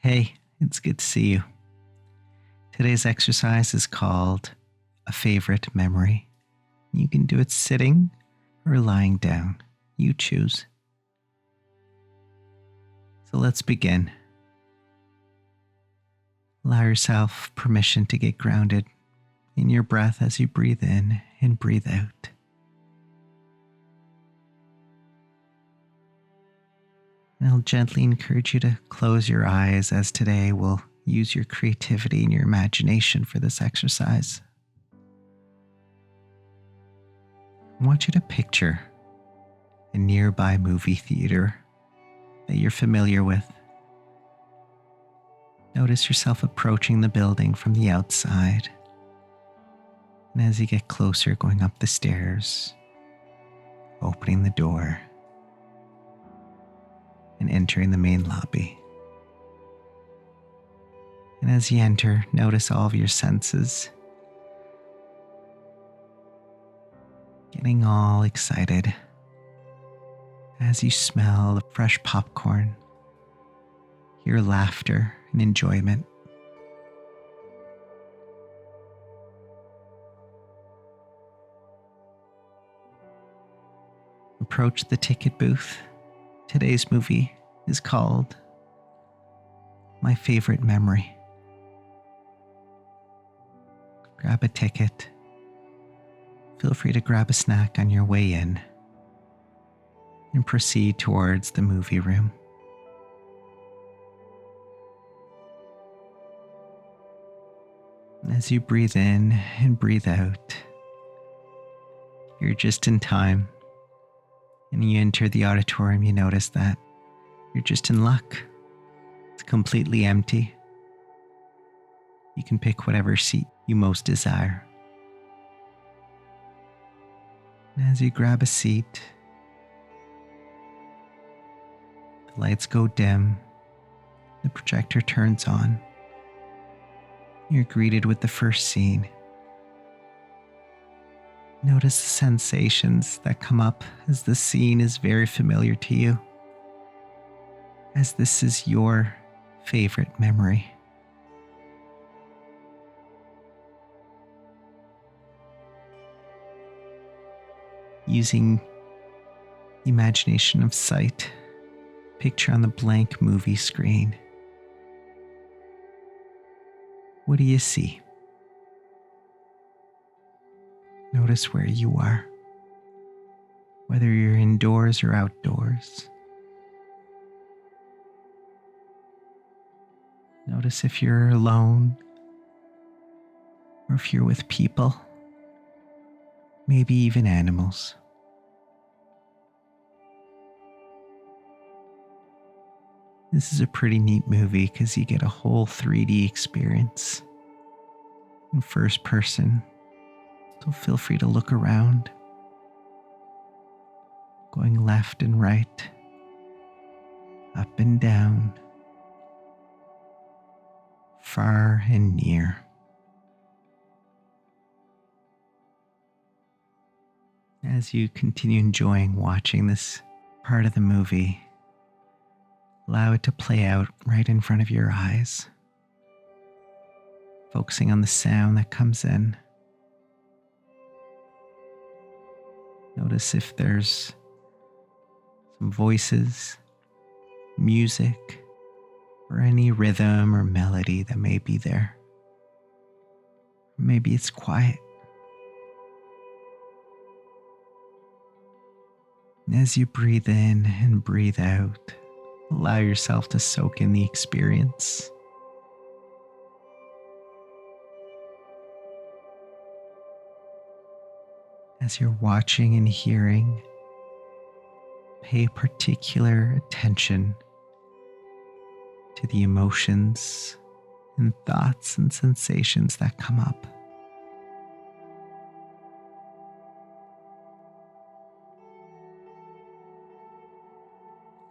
Hey, it's good to see you. Today's exercise is called a favorite memory. You can do it sitting or lying down. You choose. So let's begin. Allow yourself permission to get grounded in your breath as you breathe in and breathe out. And I'll gently encourage you to close your eyes as today we'll use your creativity and your imagination for this exercise. I want you to picture a nearby movie theater that you're familiar with. Notice yourself approaching the building from the outside. And as you get closer, going up the stairs, opening the door, and entering the main lobby. And as you enter, notice all of your senses getting all excited as you smell the fresh popcorn, hear laughter and enjoyment. Approach the ticket booth. Today's movie is called My Favorite Memory. Grab a ticket. Feel free to grab a snack on your way in and proceed towards the movie room. As you breathe in and breathe out, you're just in time. And you enter the auditorium, you notice that you're just in luck. It's completely empty. You can pick whatever seat you most desire. And as you grab a seat, the lights go dim, the projector turns on. You're greeted with the first scene. Notice the sensations that come up as the scene is very familiar to you, as this is your favorite memory. Using imagination of sight, picture on the blank movie screen. What do you see? Notice where you are, whether you're indoors or outdoors. Notice if you're alone or if you're with people, maybe even animals. This is a pretty neat movie because you get a whole 3D experience in first person. So feel free to look around, going left and right, up and down, far and near. As you continue enjoying watching this part of the movie, allow it to play out right in front of your eyes, focusing on the sound that comes in. Notice if there's some voices, music, or any rhythm or melody that may be there. Maybe it's quiet. And as you breathe in and breathe out, allow yourself to soak in the experience. As you're watching and hearing, pay particular attention to the emotions and thoughts and sensations that come up.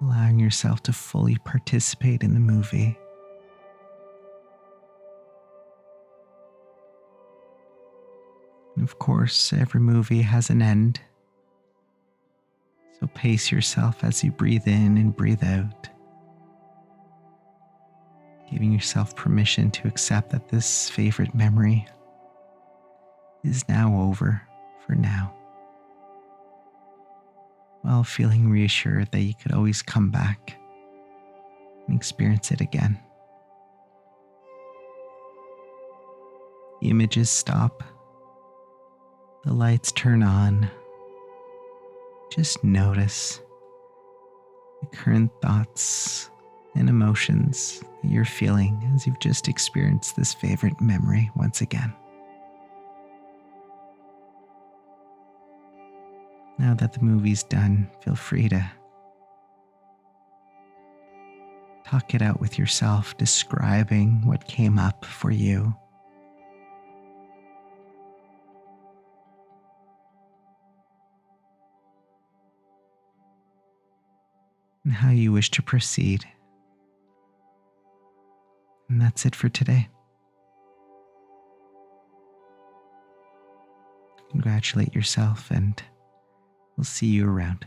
Allowing yourself to fully participate in the movie. And of course, every movie has an end. So pace yourself as you breathe in and breathe out. giving yourself permission to accept that this favorite memory is now over for now, while feeling reassured that you could always come back and experience it again. The images stop, the lights turn on. Just notice the current thoughts and emotions that you're feeling as you've just experienced this favorite memory once again. Now that the movie's done, feel free to talk it out with yourself, describing what came up for you. And how you wish to proceed. And that's it for today. Congratulate yourself, and we'll see you around.